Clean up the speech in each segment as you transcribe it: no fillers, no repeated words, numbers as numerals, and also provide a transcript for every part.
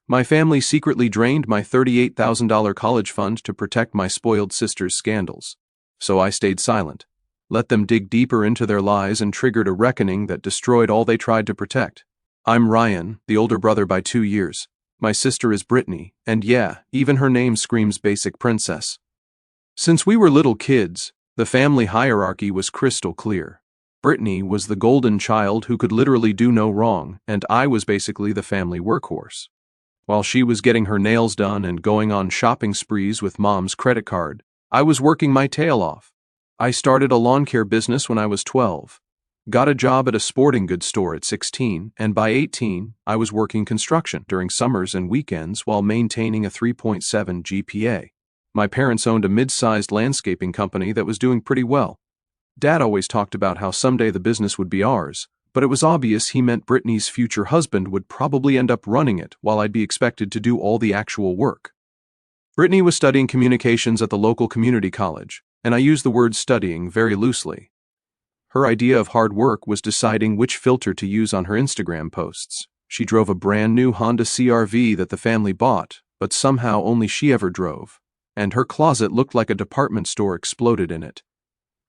My family secretly drained my $38,000 college fund to protect my spoiled sister's scandals. So I stayed silent, let them dig deeper into their lies, and triggered a reckoning that destroyed all they tried to protect. I'm Ryan, the older brother by 2 years. My sister is Brittany, and yeah, even her name screams basic princess. Since we were little kids, the family hierarchy was crystal clear. Brittany was the golden child who could literally do no wrong, and I was basically the family workhorse. While she was getting her nails done and going on shopping sprees with Mom's credit card, I was working my tail off. I started a lawn care business when I was 12, got a job at a sporting goods store at 16, and by 18, I was working construction during summers and weekends while maintaining a 3.7 GPA. My parents owned a mid-sized landscaping company that was doing pretty well. Dad always talked about how someday the business would be ours, but it was obvious he meant Brittany's future husband would probably end up running it while I'd be expected to do all the actual work. Brittany was studying communications at the local community college, and I use the word studying very loosely. Her idea of hard work was deciding which filter to use on her Instagram posts. She drove a brand new Honda CR-V that the family bought, but somehow only she ever drove, and her closet looked like a department store exploded in it.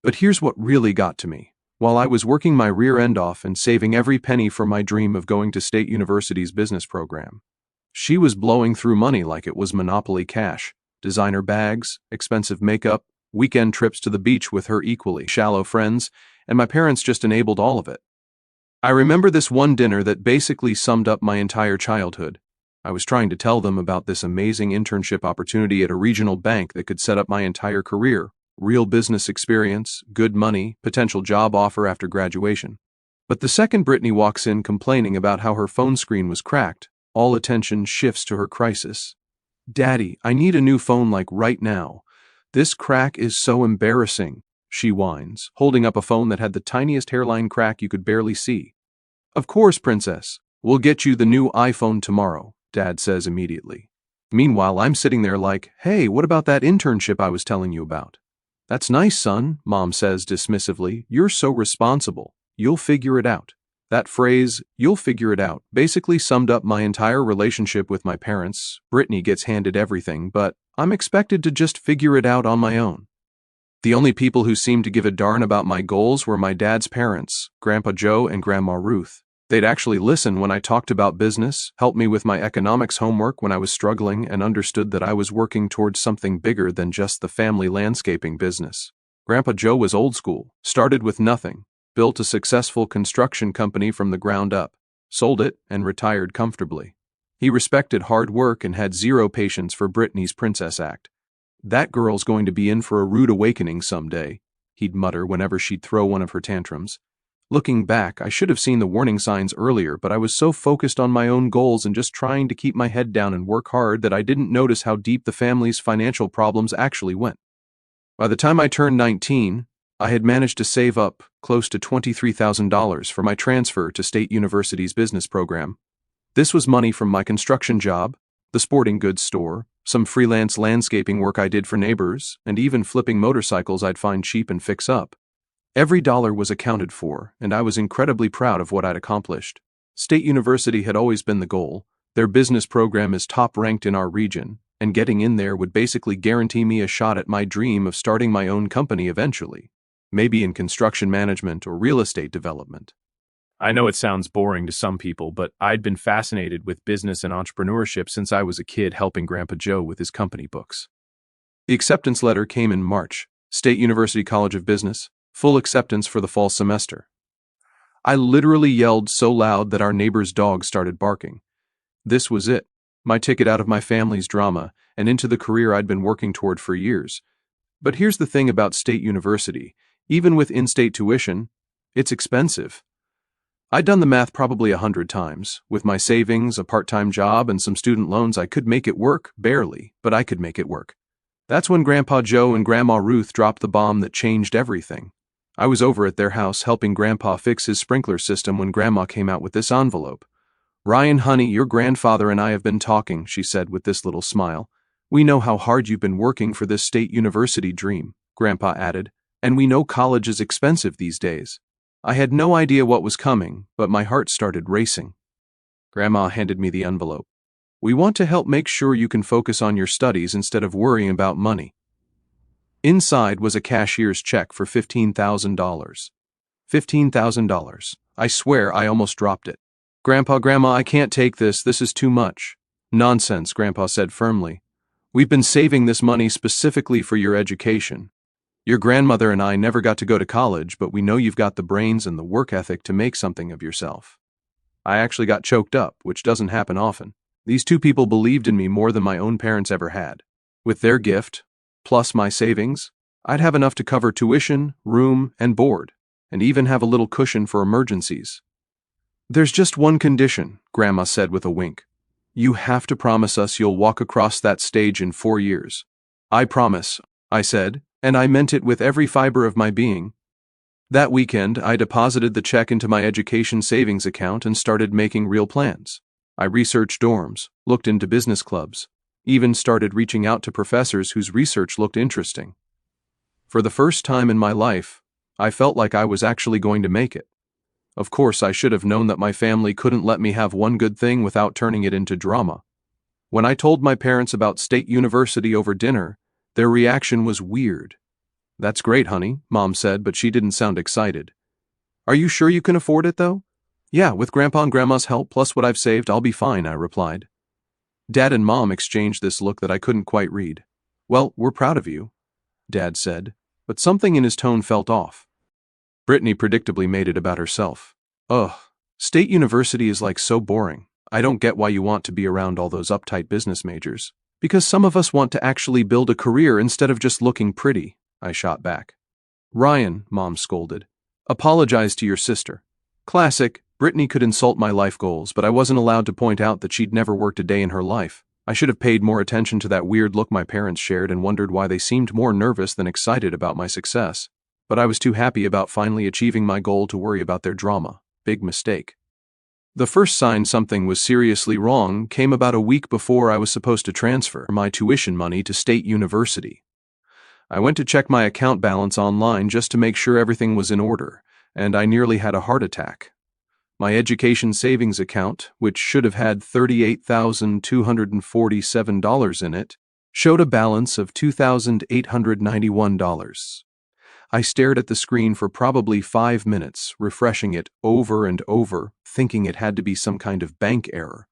But here's what really got to me. While I was working my rear end off and saving every penny for my dream of going to State University's business program, she was blowing through money like it was Monopoly cash, designer bags, expensive makeup, weekend trips to the beach with her equally shallow friends, and my parents just enabled all of it. I remember this one dinner that basically summed up my entire childhood. I was trying to tell them about this amazing internship opportunity at a regional bank that could set up my entire career. Real business experience, good money, potential job offer after graduation. But the second Brittany walks in complaining about how her phone screen was cracked, all attention shifts to her crisis. "Daddy, I need a new phone like right now. This crack is so embarrassing," she whines, holding up a phone that had the tiniest hairline crack you could barely see. "Of course, princess. We'll get you the new iPhone tomorrow," Dad says immediately. Meanwhile, I'm sitting there like, "Hey, what about that internship I was telling you about?" "That's nice, son," Mom says dismissively. "You're so responsible. You'll figure it out." That phrase, "you'll figure it out," basically summed up my entire relationship with my parents. Brittany gets handed everything, but I'm expected to just figure it out on my own. The only people who seemed to give a darn about my goals were my dad's parents, Grandpa Joe and Grandma Ruth. They'd actually listen when I talked about business, help me with my economics homework when I was struggling, and understood that I was working towards something bigger than just the family landscaping business. Grandpa Joe was old school, started with nothing, built a successful construction company from the ground up, sold it, and retired comfortably. He respected hard work and had zero patience for Brittany's princess act. "That girl's going to be in for a rude awakening someday," he'd mutter whenever she'd throw one of her tantrums. Looking back, I should have seen the warning signs earlier, but I was so focused on my own goals and just trying to keep my head down and work hard that I didn't notice how deep the family's financial problems actually went. By the time I turned 19, I had managed to save up close to $23,000 for my transfer to State University's business program. This was money from my construction job, the sporting goods store, some freelance landscaping work I did for neighbors, and even flipping motorcycles I'd find cheap and fix up. Every dollar was accounted for, and I was incredibly proud of what I'd accomplished. State University had always been the goal. Their business program is top-ranked in our region, and getting in there would basically guarantee me a shot at my dream of starting my own company eventually, maybe in construction management or real estate development. I know it sounds boring to some people, but I'd been fascinated with business and entrepreneurship since I was a kid helping Grandpa Joe with his company books. The acceptance letter came in March. State University College of Business, full acceptance for the fall semester. I literally yelled so loud that our neighbor's dog started barking. This was it, my ticket out of my family's drama and into the career I'd been working toward for years. But here's the thing about State University, even with in-state tuition, it's expensive. I'd done the math probably 100 times. With my savings, a part-time job, and some student loans, I could make it work, barely, but I could make it work. That's when Grandpa Joe and Grandma Ruth dropped the bomb that changed everything. I was over at their house helping Grandpa fix his sprinkler system when Grandma came out with this envelope. "Ryan, honey, your grandfather and I have been talking," she said with this little smile. "We know how hard you've been working for this State University dream," Grandpa added, "and we know college is expensive these days." I had no idea what was coming, but my heart started racing. Grandma handed me the envelope. We want to help make sure you can focus on your studies instead of worrying about money." Inside was a cashier's check for $15,000. $15,000. I swear I almost dropped it. Grandma, I can't take this. This is too much." "Nonsense," Grandpa said firmly. "We've been saving this money specifically for your education. Your grandmother and I never got to go to college, but we know you've got the brains and the work ethic to make something of yourself." I actually got choked up, which doesn't happen often. These two people believed in me more than my own parents ever had. With their gift, plus my savings, I'd have enough to cover tuition, room, and board, and even have a little cushion for emergencies. "There's just one condition," Grandma said with a wink. "You have to promise us you'll walk across that stage in 4 years." "I promise," I said, and I meant it with every fiber of my being. That weekend, I deposited the check into my education savings account and started making real plans. I researched dorms, looked into business clubs, even started reaching out to professors whose research looked interesting. For the first time in my life, I felt like I was actually going to make it. Of course, I should have known that my family couldn't let me have one good thing without turning it into drama. When I told my parents about State University over dinner, their reaction was weird. "That's great, honey," Mom said, but she didn't sound excited. "Are you sure you can afford it, though?" "Yeah, with Grandpa and Grandma's help plus what I've saved, I'll be fine," I replied. Dad and Mom exchanged this look that I couldn't quite read. "Well, we're proud of you," Dad said, but something in his tone felt off. Brittany predictably made it about herself. "Ugh, State University is like so boring. I don't get why you want to be around all those uptight business majors." "Because some of us want to actually build a career instead of just looking pretty," I shot back. "Ryan," Mom scolded, "apologize to your sister." Classic. Brittany could insult my life goals, but I wasn't allowed to point out that she'd never worked a day in her life. I should have paid more attention to that weird look my parents shared and wondered why they seemed more nervous than excited about my success. But I was too happy about finally achieving my goal to worry about their drama. Big mistake. The first sign something was seriously wrong came about a week before I was supposed to transfer my tuition money to State University. I went to check my account balance online just to make sure everything was in order, and I nearly had a heart attack. My education savings account, which should have had $38,247 in it, showed a balance of $2,891. I stared at the screen for probably 5 minutes, refreshing it over and over, thinking it had to be some kind of bank error.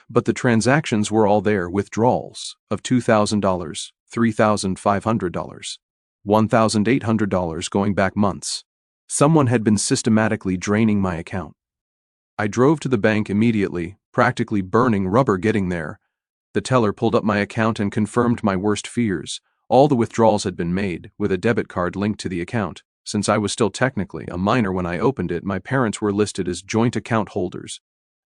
But the transactions were all there: withdrawals of $2,000, $3,500, $1,800 going back months. Someone had been systematically draining my account. I drove to the bank immediately, practically burning rubber getting there. The teller pulled up my account and confirmed my worst fears. All the withdrawals had been made, with a debit card linked to the account. Since I was still technically a minor when I opened it, my parents were listed as joint account holders.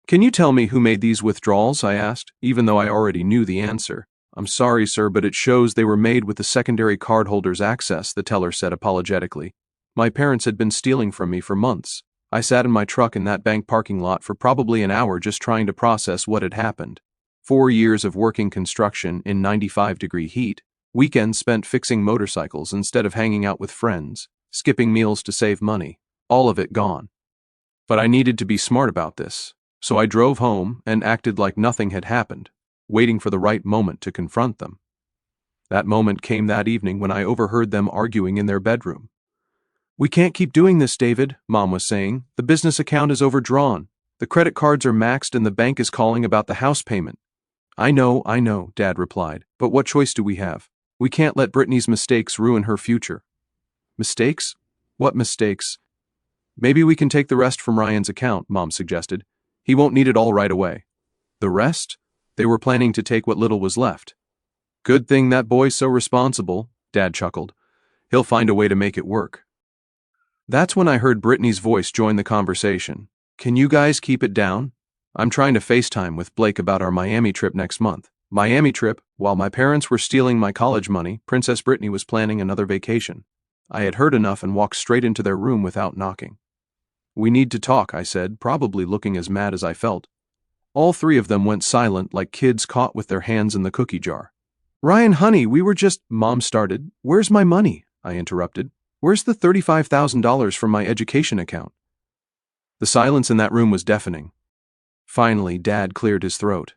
"Can you tell me who made these withdrawals?" I asked, even though I already knew the answer. "I'm sorry, sir, but it shows they were made with the secondary cardholder's access," the teller said apologetically. My parents had been stealing from me for months. I sat in my truck in that bank parking lot for probably an hour just trying to process what had happened. 4 years of working construction in 95-degree heat, weekends spent fixing motorcycles instead of hanging out with friends, skipping meals to save money, all of it gone. But I needed to be smart about this, so I drove home and acted like nothing had happened, waiting for the right moment to confront them. That moment came that evening when I overheard them arguing in their bedroom. "We can't keep doing this, David," Mom was saying. "The business account is overdrawn. The credit cards are maxed and the bank is calling about the house payment." I know, Dad replied. "But what choice do we have? We can't let Brittany's mistakes ruin her future." "Mistakes? What mistakes?" "Maybe we can take the rest from Ryan's account," Mom suggested. "He won't need it all right away." The rest? They were planning to take what little was left. "Good thing that boy's so responsible," Dad chuckled. "He'll find a way to make it work." That's when I heard Brittany's voice join the conversation. "Can you guys keep it down? I'm trying to FaceTime with Blake about our Miami trip next month." Miami trip? While my parents were stealing my college money, Princess Brittany was planning another vacation. I had heard enough and walked straight into their room without knocking. "We need to talk," I said, probably looking as mad as I felt. All three of them went silent like kids caught with their hands in the cookie jar. "Ryan, honey, we were just—" Mom started. "Where's my money?" I interrupted. "Where's the $35,000 from my education account?" The silence in that room was deafening. Finally, Dad cleared his throat.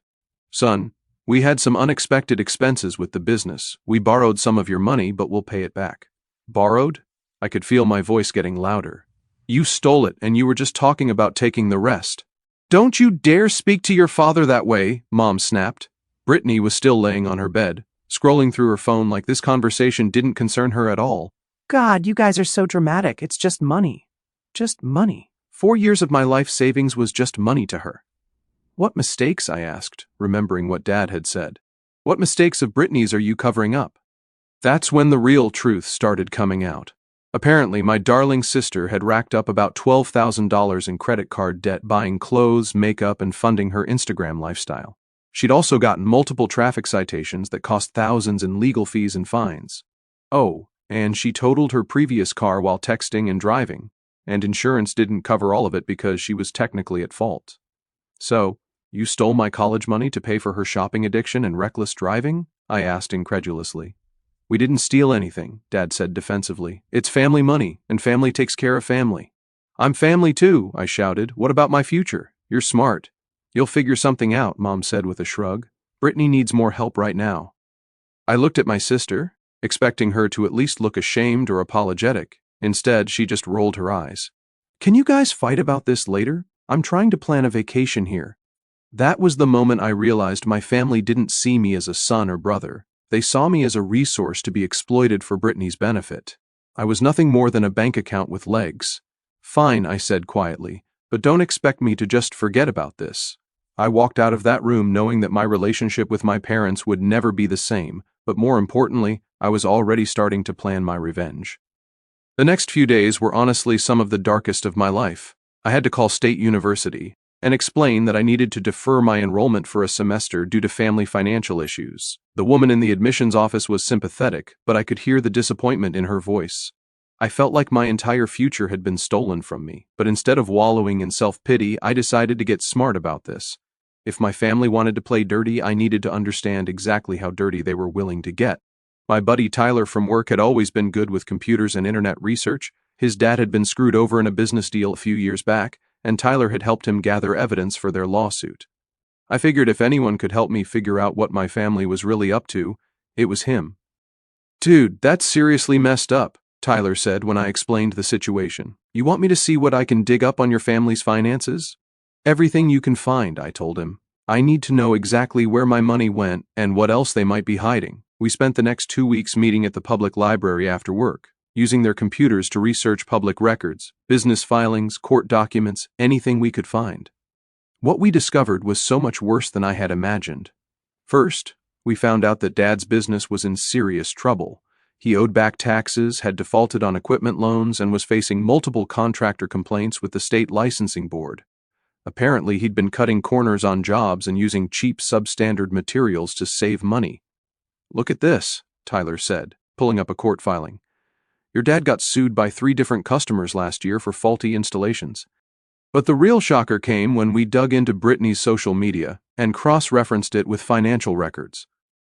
"Son, We had some unexpected expenses with the business. We borrowed some of your money, but we'll pay it back. Borrowed? I could feel my voice getting louder. You stole it, and you were just talking about taking the rest. Don't you dare speak to your father that way, Mom snapped. Brittany was still laying on her bed, scrolling through her phone like this conversation didn't concern her at all. God, you guys are so dramatic. It's just money. Just money. 4 years of my life savings was just money to her. What mistakes, I asked, remembering what Dad had said. What mistakes of Brittany's are you covering up? That's when the real truth started coming out. Apparently, my darling sister had racked up about $12,000 in credit card debt buying clothes, makeup, and funding her Instagram lifestyle. She'd also gotten multiple traffic citations that cost thousands in legal fees and fines. Oh, and she totaled her previous car while texting and driving, and insurance didn't cover all of it because she was technically at fault. So, you stole my college money to pay for her shopping addiction and reckless driving? I asked incredulously. We didn't steal anything, Dad said defensively. It's family money, and family takes care of family. I'm family too, I shouted. What about my future? You're smart. You'll figure something out, Mom said with a shrug. Brittany needs more help right now. I looked at my sister, expecting her to at least look ashamed or apologetic. Instead, she just rolled her eyes. Can you guys fight about this later? I'm trying to plan a vacation here. That was the moment I realized my family didn't see me as a son or brother. They saw me as a resource to be exploited for Brittany's benefit. I was nothing more than a bank account with legs. Fine, I said quietly, but don't expect me to just forget about this. I walked out of that room knowing that my relationship with my parents would never be the same, but more importantly, I was already starting to plan my revenge. The next few days were honestly some of the darkest of my life. I had to call State University and explain that I needed to defer my enrollment for a semester due to family financial issues. The woman in the admissions office was sympathetic, but I could hear the disappointment in her voice. I felt like my entire future had been stolen from me, but instead of wallowing in self-pity, I decided to get smart about this. If my family wanted to play dirty, I needed to understand exactly how dirty they were willing to get. My buddy Tyler from work had always been good with computers and internet research. His dad had been screwed over in a business deal a few years back, and Tyler had helped him gather evidence for their lawsuit. I figured if anyone could help me figure out what my family was really up to, it was him. Dude, that's seriously messed up, Tyler said when I explained the situation. You want me to see what I can dig up on your family's finances? Everything you can find, I told him. I need to know exactly where my money went and what else they might be hiding. We spent the next 2 weeks meeting at the public library after work, using their computers to research public records, business filings, court documents, anything we could find. What we discovered was so much worse than I had imagined. First, we found out that Dad's business was in serious trouble. He owed back taxes, had defaulted on equipment loans, and was facing multiple contractor complaints with the state licensing board. Apparently, he'd been cutting corners on jobs and using cheap substandard materials to save money. Look at this, Tyler said, pulling up a court filing. Your dad got sued by 3 different customers last year for faulty installations. But the real shocker came when we dug into Brittany's social media and cross-referenced it with financial records.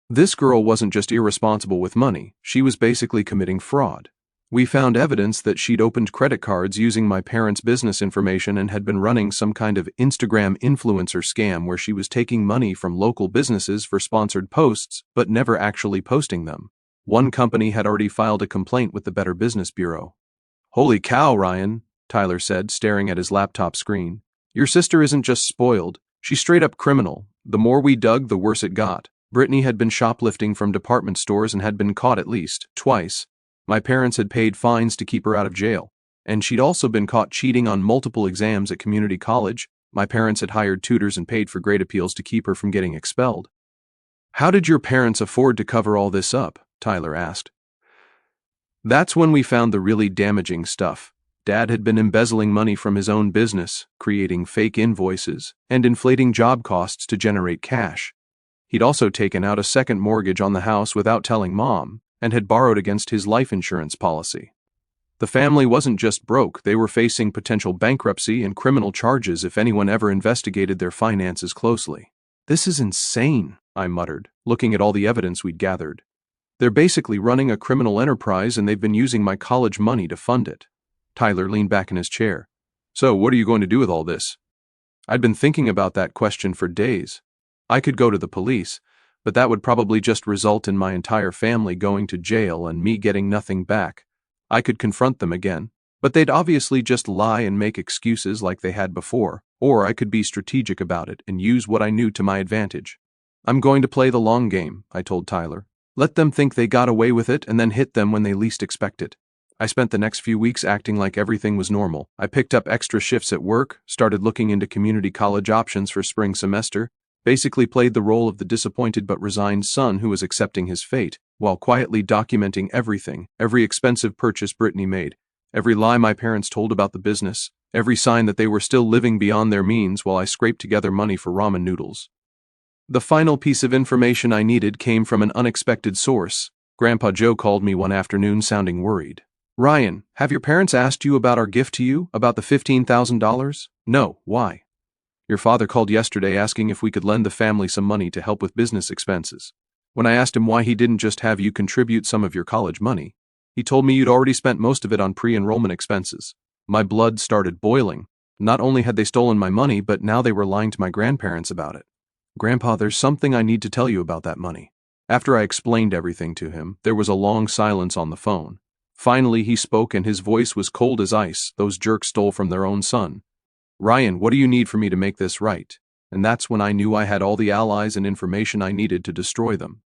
This girl wasn't just irresponsible with money, she was basically committing fraud. We found evidence that she'd opened credit cards using my parents' business information and had been running some kind of Instagram influencer scam where she was taking money from local businesses for sponsored posts but never actually posting them. One company had already filed a complaint with the Better Business Bureau. Holy cow, Ryan, Tyler said, staring at his laptop screen. Your sister isn't just spoiled, she's straight up criminal. The more we dug, the worse it got. Brittany had been shoplifting from department stores and had been caught at least twice. My parents had paid fines to keep her out of jail, and she'd also been caught cheating on multiple exams at community college. My parents had hired tutors and paid for grade appeals to keep her from getting expelled. How did your parents afford to cover all this up? Tyler asked. That's when we found the really damaging stuff. Dad had been embezzling money from his own business, creating fake invoices, and inflating job costs to generate cash. He'd also taken out a second mortgage on the house without telling Mom, and had borrowed against his life insurance policy. The family wasn't just broke, they were facing potential bankruptcy and criminal charges if anyone ever investigated their finances closely. This is insane, I muttered, looking at all the evidence we'd gathered. They're basically running a criminal enterprise and they've been using my college money to fund it. Tyler leaned back in his chair. So, what are you going to do with all this? I'd been thinking about that question for days. I could go to the police, but that would probably just result in my entire family going to jail and me getting nothing back. I could confront them again, but they'd obviously just lie and make excuses like they had before, or I could be strategic about it and use what I knew to my advantage. I'm going to play the long game, I told Tyler. Let them think they got away with it and then hit them when they least expect it. I spent the next few weeks acting like everything was normal. I picked up extra shifts at work, started looking into community college options for spring semester, basically played the role of the disappointed but resigned son who was accepting his fate, while quietly documenting everything, every expensive purchase Brittany made, every lie my parents told about the business, every sign that they were still living beyond their means while I scraped together money for ramen noodles. The final piece of information I needed came from an unexpected source. Grandpa Joe called me one afternoon sounding worried. "Ryan, have your parents asked you about our gift to you, about the $15,000? No, why? Your father called yesterday asking if we could lend the family some money to help with business expenses. When I asked him why he didn't just have you contribute some of your college money, he told me you'd already spent most of it on pre-enrollment expenses." My blood started boiling. Not only had they stolen my money, but now they were lying to my grandparents about it. "Grandpa, there's something I need to tell you about that money." After I explained everything to him, there was a long silence on the phone. Finally, he spoke and his voice was cold as ice. "Those jerks stole from their own son. Ryan, what do you need for me to make this right?" And that's when I knew I had all the allies and information I needed to destroy them.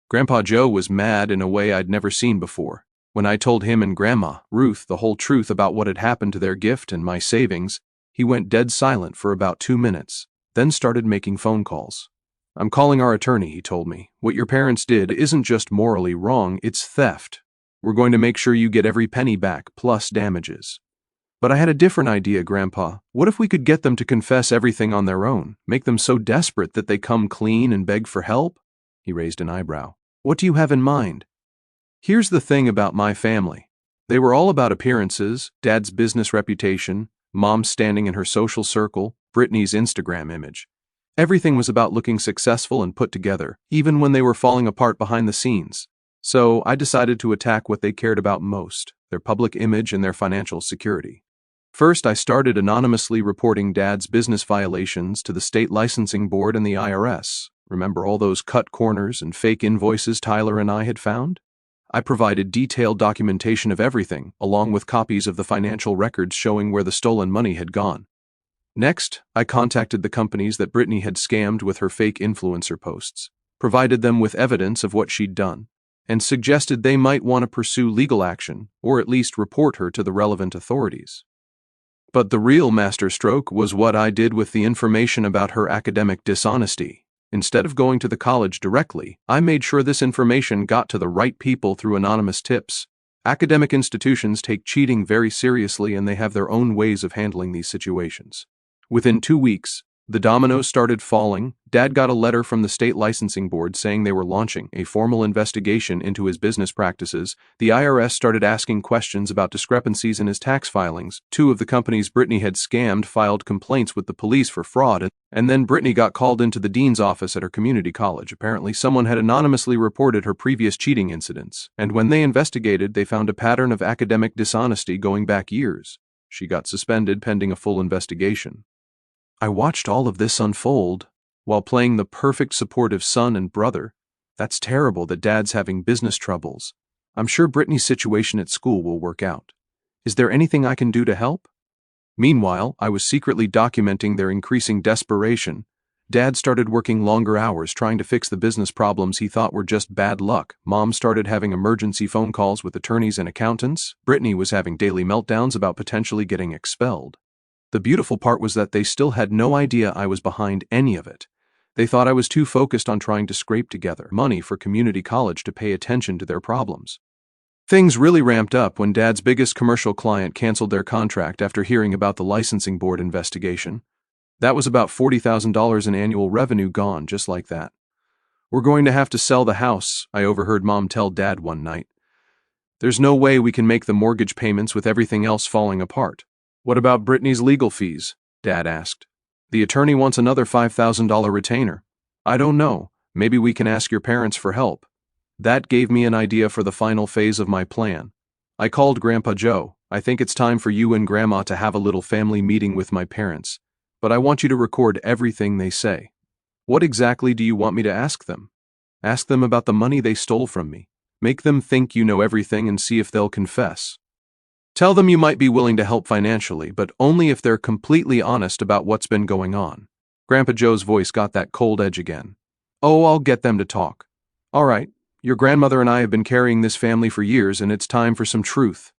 Grandpa Joe was mad in a way I'd never seen before. When I told him and Grandma, Ruth, the whole truth about what had happened to their gift and my savings, he went dead silent for about 2 minutes, then started making phone calls. "I'm calling our attorney," he told me. "What your parents did isn't just morally wrong, it's theft. We're going to make sure you get every penny back, plus damages." "But I had a different idea, Grandpa. What if we could get them to confess everything on their own, make them so desperate that they come clean and beg for help?" He raised an eyebrow. "What do you have in mind?" "Here's the thing about my family. They were all about appearances, Dad's business reputation, Mom's standing in her social circle, Brittany's Instagram image. Everything was about looking successful and put together, even when they were falling apart behind the scenes. So I decided to attack what they cared about most, their public image and their financial security. First, I started anonymously reporting Dad's business violations to the state licensing board and the IRS. Remember all those cut corners and fake invoices Tyler and I had found? I provided detailed documentation of everything, along with copies of the financial records showing where the stolen money had gone. Next, I contacted the companies that Brittany had scammed with her fake influencer posts, provided them with evidence of what she'd done, and suggested they might want to pursue legal action, or at least report her to the relevant authorities. But the real masterstroke was what I did with the information about her academic dishonesty. Instead of going to the college directly, I made sure this information got to the right people through anonymous tips. Academic institutions take cheating very seriously and they have their own ways of handling these situations. Within 2 weeks, the dominoes started falling. Dad got a letter from the state licensing board saying they were launching a formal investigation into his business practices. The IRS started asking questions about discrepancies in his tax filings. 2 of the companies Brittany had scammed filed complaints with the police for fraud, and then Brittany got called into the dean's office at her community college. Apparently, someone had anonymously reported her previous cheating incidents, and when they investigated, they found a pattern of academic dishonesty going back years. She got suspended pending a full investigation. I watched all of this unfold while playing the perfect supportive son and brother. That's terrible that Dad's having business troubles. I'm sure Brittany's situation at school will work out. Is there anything I can do to help? Meanwhile, I was secretly documenting their increasing desperation. Dad started working longer hours trying to fix the business problems he thought were just bad luck. Mom started having emergency phone calls with attorneys and accountants. Brittany was having daily meltdowns about potentially getting expelled. The beautiful part was that they still had no idea I was behind any of it. They thought I was too focused on trying to scrape together money for community college to pay attention to their problems. Things really ramped up when Dad's biggest commercial client canceled their contract after hearing about the licensing board investigation. That was about $40,000 in annual revenue gone just like that. "We're going to have to sell the house," I overheard Mom tell Dad one night. "There's no way we can make the mortgage payments with everything else falling apart." "What about Brittany's legal fees?" Dad asked. "The attorney wants another $5,000 retainer." "I don't know. Maybe we can ask your parents for help." That gave me an idea for the final phase of my plan. I called Grandpa Joe. "I think it's time for you and Grandma to have a little family meeting with my parents, but I want you to record everything they say." "What exactly do you want me to ask them?" Ask them about the money they stole from me. Make them think you know everything and see if they'll confess. Tell them you might be willing to help financially, but only if they're completely honest about what's been going on. Grandpa Joe's voice got that cold edge again. Oh, I'll get them to talk. All right, your grandmother and I have been carrying this family for years, and it's time for some truth.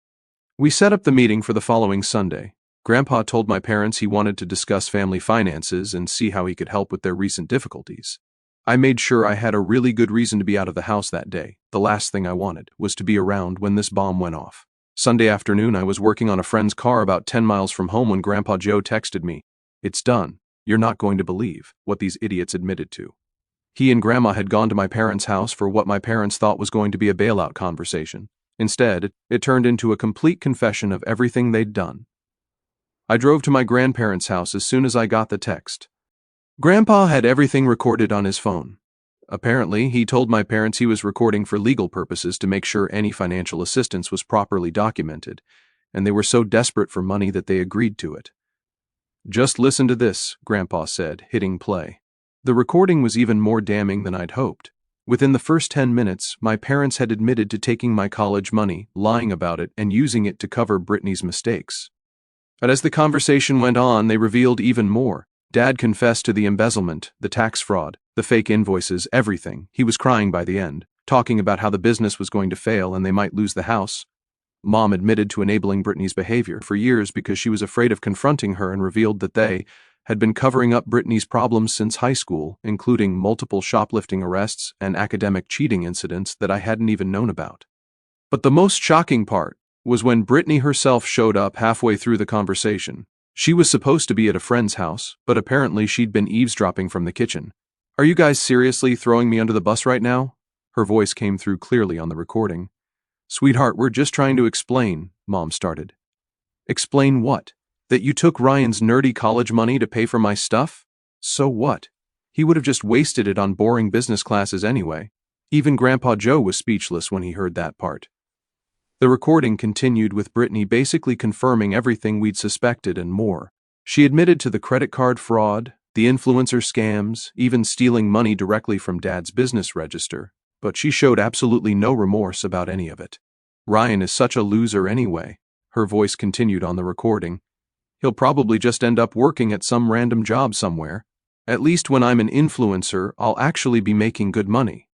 We set up the meeting for the following Sunday. Grandpa told my parents he wanted to discuss family finances and see how he could help with their recent difficulties. I made sure I had a really good reason to be out of the house that day. The last thing I wanted was to be around when this bomb went off. Sunday afternoon, I was working on a friend's car about 10 miles from home when Grandpa Joe texted me, "It's done. You're not going to believe what these idiots admitted to." He and Grandma had gone to my parents' house for what my parents thought was going to be a bailout conversation. Instead, it turned into a complete confession of everything they'd done. I drove to my grandparents' house as soon as I got the text. Grandpa had everything recorded on his phone. Apparently, he told my parents he was recording for legal purposes to make sure any financial assistance was properly documented, and they were so desperate for money that they agreed to it. "Just listen to this," Grandpa said, hitting play. The recording was even more damning than I'd hoped. Within the first 10 minutes, my parents had admitted to taking my college money, lying about it, and using it to cover Brittany's mistakes. But as the conversation went on, they revealed even more. Dad confessed to the embezzlement, the tax fraud, the fake invoices, everything. He was crying by the end, talking about how the business was going to fail and they might lose the house. Mom admitted to enabling Brittany's behavior for years because she was afraid of confronting her and revealed that they had been covering up Brittany's problems since high school, including multiple shoplifting arrests and academic cheating incidents that I hadn't even known about. But the most shocking part was when Brittany herself showed up halfway through the conversation. She was supposed to be at a friend's house, but apparently she'd been eavesdropping from the kitchen. "Are you guys seriously throwing me under the bus right now?" Her voice came through clearly on the recording. "Sweetheart, we're just trying to explain," Mom started. "Explain what? That you took Ryan's nerdy college money to pay for my stuff? So what? He would have just wasted it on boring business classes anyway." Even Grandpa Joe was speechless when he heard that part. The recording continued with Brittany basically confirming everything we'd suspected and more. She admitted to the credit card fraud, the influencer scams, even stealing money directly from Dad's business register, but she showed absolutely no remorse about any of it. "Ryan is such a loser anyway," her voice continued on the recording. "He'll probably just end up working at some random job somewhere. At least when I'm an influencer, I'll actually be making good money."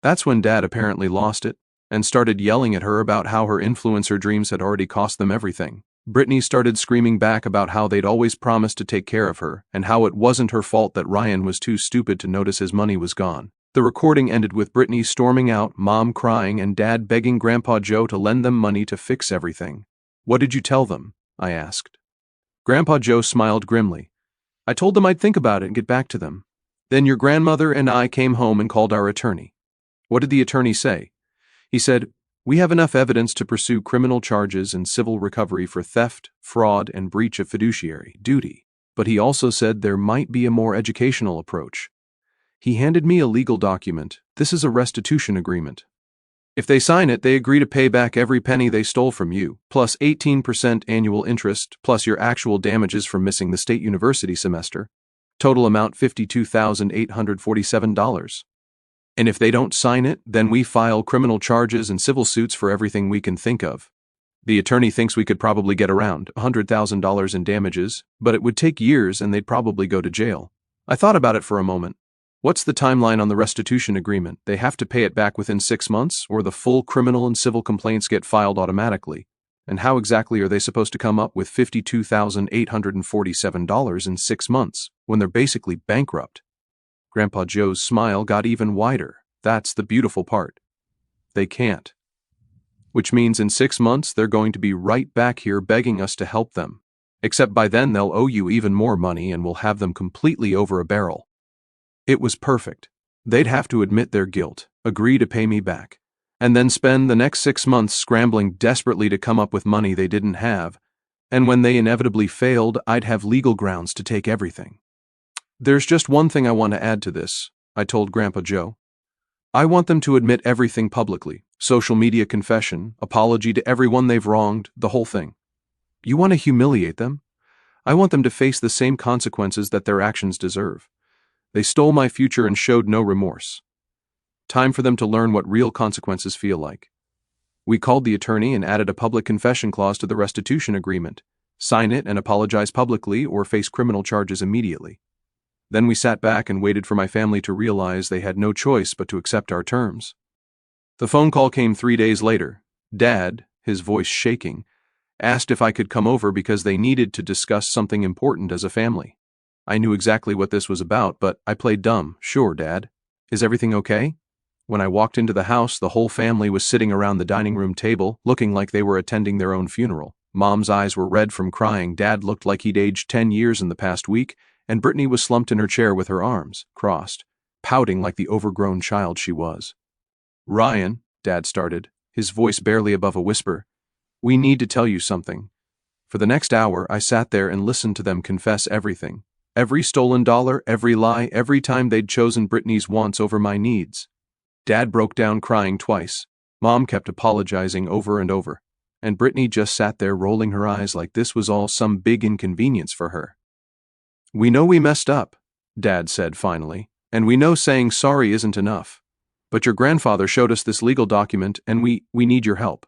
That's when Dad apparently lost it and started yelling at her about how her influencer dreams had already cost them everything. Brittany started screaming back about how they'd always promised to take care of her and how it wasn't her fault that Ryan was too stupid to notice his money was gone. The recording ended with Brittany storming out, Mom crying, and Dad begging Grandpa Joe to lend them money to fix everything. "What did you tell them?" I asked. Grandpa Joe smiled grimly. "I told them I'd think about it and get back to them. Then your grandmother and I came home and called our attorney." "What did the attorney say?" "He said, 'We have enough evidence to pursue criminal charges and civil recovery for theft, fraud, and breach of fiduciary duty.' But he also said there might be a more educational approach. He handed me a legal document. This is a restitution agreement. If they sign it, they agree to pay back every penny they stole from you, plus 18% annual interest, plus your actual damages for missing the state university semester. Total amount $52,847. And if they don't sign it, then we file criminal charges and civil suits for everything we can think of. The attorney thinks we could probably get around $100,000 in damages, but it would take years and they'd probably go to jail." I thought about it for a moment. "What's the timeline on the restitution agreement? They have to pay it back within 6 months, or the full criminal and civil complaints get filed automatically? And how exactly are they supposed to come up with $52,847 in 6 months when they're basically bankrupt?" Grandpa Joe's smile got even wider. "That's the beautiful part. They can't. Which means in 6 months they're going to be right back here begging us to help them. Except by then they'll owe you even more money and we'll have them completely over a barrel." It was perfect. They'd have to admit their guilt, agree to pay me back, and then spend the next 6 months scrambling desperately to come up with money they didn't have, and when they inevitably failed, I'd have legal grounds to take everything. "There's just one thing I want to add to this," I told Grandpa Joe. "I want them to admit everything publicly. Social media confession, apology to everyone they've wronged, the whole thing. You want to humiliate them? I want them to face the same consequences that their actions deserve. They stole my future and showed no remorse. Time for them to learn what real consequences feel like. We called the attorney and added a public confession clause to the restitution agreement. Sign it and apologize publicly or face criminal charges immediately. Then we sat back and waited for my family to realize they had no choice but to accept our terms. The phone call came 3 days later. Dad, his voice shaking, asked if I could come over because they needed to discuss something important as a family. I knew exactly what this was about, but I played dumb. Sure, Dad. Is everything okay? When I walked into the house, the whole family was sitting around the dining room table, looking like they were attending their own funeral. Mom's eyes were red from crying, Dad looked like he'd aged 10 years in the past week, and Brittany was slumped in her chair with her arms crossed, pouting like the overgrown child she was. Ryan, Dad started, his voice barely above a whisper, we need to tell you something. For the next hour, I sat there and listened to them confess everything. Every stolen dollar, every lie, every time they'd chosen Brittany's wants over my needs. Dad broke down crying twice. Mom kept apologizing over and over. And Brittany just sat there rolling her eyes like this was all some big inconvenience for her. We know we messed up, Dad said finally, and we know saying sorry isn't enough. But your grandfather showed us this legal document and we need your help.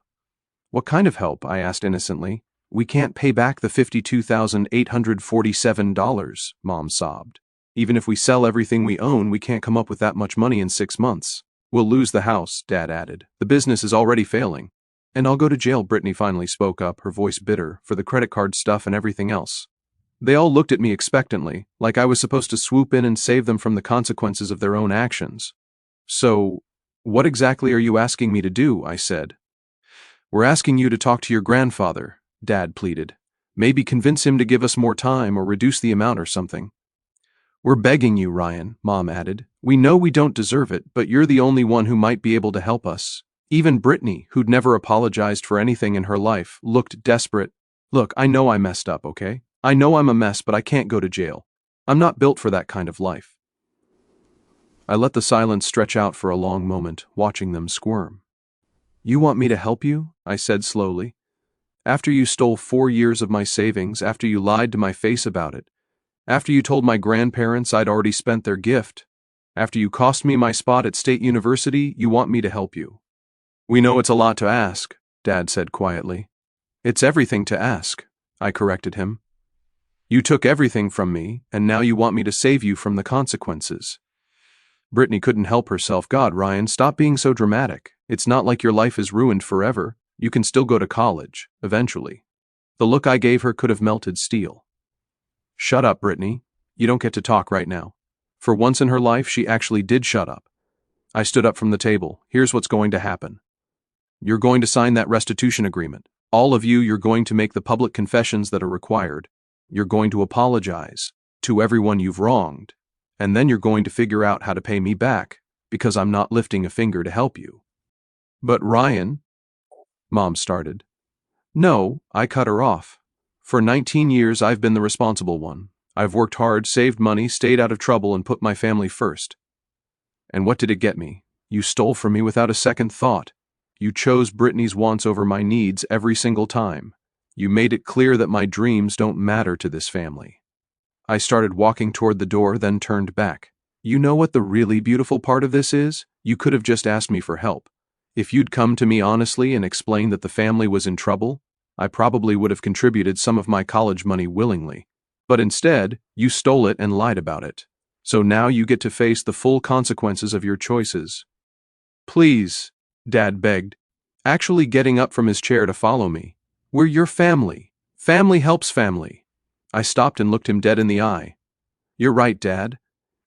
What kind of help? I asked innocently. We can't pay back the $52,847, Mom sobbed. Even if we sell everything we own, we can't come up with that much money in 6 months. We'll lose the house, Dad added. The business is already failing. And I'll go to jail, Brittany finally spoke up, her voice bitter, for the credit card stuff and everything else. They all looked at me expectantly, like I was supposed to swoop in and save them from the consequences of their own actions. So, what exactly are you asking me to do? I said. We're asking you to talk to your grandfather, Dad pleaded. Maybe convince him to give us more time or reduce the amount or something. We're begging you, Ryan, Mom added. We know we don't deserve it, but you're the only one who might be able to help us. Even Brittany, who'd never apologized for anything in her life, looked desperate. Look, I know I messed up, okay? I know I'm a mess, but I can't go to jail. I'm not built for that kind of life. I let the silence stretch out for a long moment, watching them squirm. You want me to help you? I said slowly. After you stole 4 years of my savings, after you lied to my face about it, after you told my grandparents I'd already spent their gift, after you cost me my spot at State University, you want me to help you. We know it's a lot to ask, Dad said quietly. It's everything to ask, I corrected him. You took everything from me, and now you want me to save you from the consequences. Brittany couldn't help herself. God, Ryan, stop being so dramatic. It's not like your life is ruined forever. You can still go to college, eventually. The look I gave her could have melted steel. Shut up, Brittany. You don't get to talk right now. For once in her life, she actually did shut up. I stood up from the table. Here's what's going to happen. You're going to sign that restitution agreement. All of you, you're going to make the public confessions that are required. You're going to apologize to everyone you've wronged. And then you're going to figure out how to pay me back, because I'm not lifting a finger to help you. But Ryan, Mom started. No, I cut her off. For 19 years, I've been the responsible one. I've worked hard, saved money, stayed out of trouble, and put my family first. And what did it get me? You stole from me without a second thought. You chose Brittany's wants over my needs every single time. You made it clear that my dreams don't matter to this family. I started walking toward the door, then turned back. You know what the really beautiful part of this is? You could have just asked me for help. If you'd come to me honestly and explained that the family was in trouble, I probably would have contributed some of my college money willingly. But instead, you stole it and lied about it. So now you get to face the full consequences of your choices. Please, Dad begged, actually getting up from his chair to follow me. We're your family. Family helps family. I stopped and looked him dead in the eye. You're right, Dad.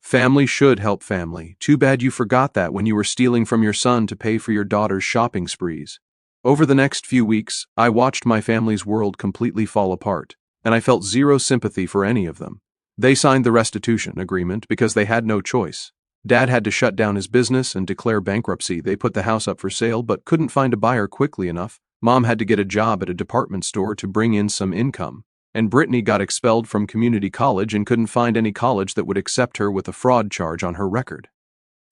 Family should help family. Too bad you forgot that when you were stealing from your son to pay for your daughter's shopping sprees. Over the next few weeks, I watched my family's world completely fall apart, and I felt zero sympathy for any of them. They signed the restitution agreement because they had no choice. Dad had to shut down his business and declare bankruptcy. They put the house up for sale but couldn't find a buyer quickly enough. Mom had to get a job at a department store to bring in some income. And Brittany got expelled from community college and couldn't find any college that would accept her with a fraud charge on her record.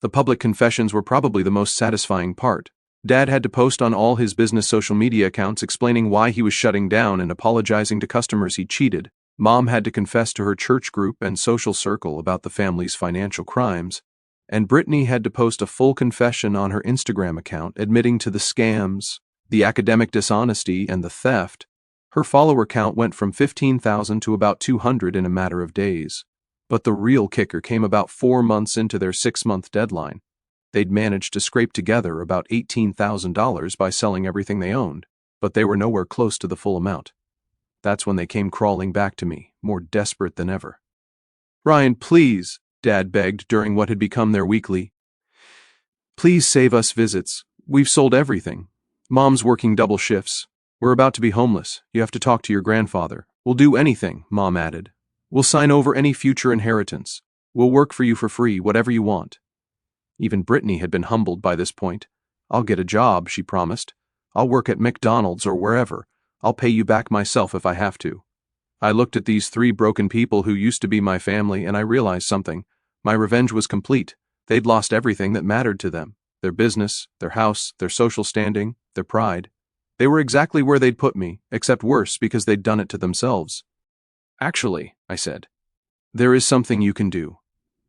The public confessions were probably the most satisfying part. Dad had to post on all his business social media accounts explaining why he was shutting down and apologizing to customers he cheated. Mom had to confess to her church group and social circle about the family's financial crimes. And Brittany had to post a full confession on her Instagram account admitting to the scams, the academic dishonesty, and the theft. Her follower count went from 15,000 to about 200 in a matter of days. But the real kicker came about 4 months into their 6-month deadline. They'd managed to scrape together about $18,000 by selling everything they owned, but they were nowhere close to the full amount. That's when they came crawling back to me, more desperate than ever. "Ryan, please," Dad begged during what had become their weekly. "Please save us visits. We've sold everything. Mom's working double shifts. We're about to be homeless. You have to talk to your grandfather. We'll do anything," Mom added. "We'll sign over any future inheritance. We'll work for you for free, whatever you want." Even Brittany had been humbled by this point. "I'll get a job," she promised. "I'll work at McDonald's or wherever. I'll pay you back myself if I have to." I looked at these 3 broken people who used to be my family and I realized something. My revenge was complete. They'd lost everything that mattered to them. Their business, their house, their social standing, their pride. They were exactly where they'd put me, except worse because they'd done it to themselves. "Actually," I said, "there is something you can do."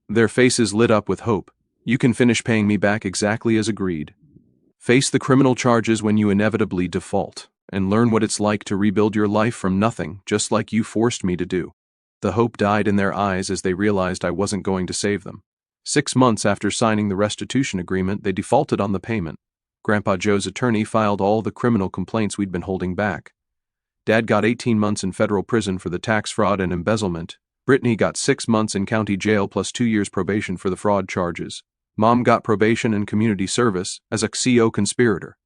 Their faces lit up with hope. "You can finish paying me back exactly as agreed. Face the criminal charges when you inevitably default, and learn what it's like to rebuild your life from nothing, just like you forced me to do." The hope died in their eyes as they realized I wasn't going to save them. 6 months after signing the restitution agreement, they defaulted on the payment. Grandpa Joe's attorney filed all the criminal complaints we'd been holding back. Dad got 18 months in federal prison for the tax fraud and embezzlement. Brittany got 6 months in county jail plus 2 years probation for the fraud charges. Mom got probation and community service as a CO conspirator.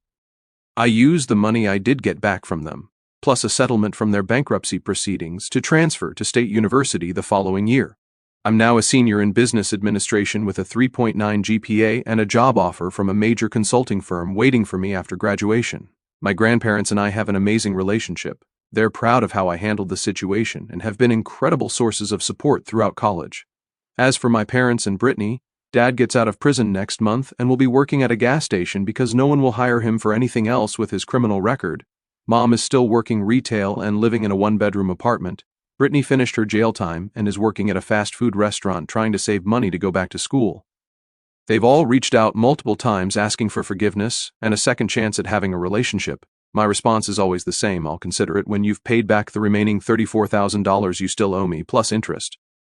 I used the money I did get back from them, plus a settlement from their bankruptcy proceedings, to transfer to State University the following year. I'm now a senior in business administration with a 3.9 GPA and a job offer from a major consulting firm waiting for me after graduation. My grandparents and I have an amazing relationship. They're proud of how I handled the situation and have been incredible sources of support throughout college. As for my parents and Brittany, Dad gets out of prison next month and will be working at a gas station because no one will hire him for anything else with his criminal record. Mom is still working retail and living in a 1-bedroom apartment. Brittany finished her jail time and is working at a fast food restaurant trying to save money to go back to school. They've all reached out multiple times asking for forgiveness and a second chance at having a relationship. My response is always the same: "I'll consider it when you've paid back the remaining $34,000 you still owe me, plus interest."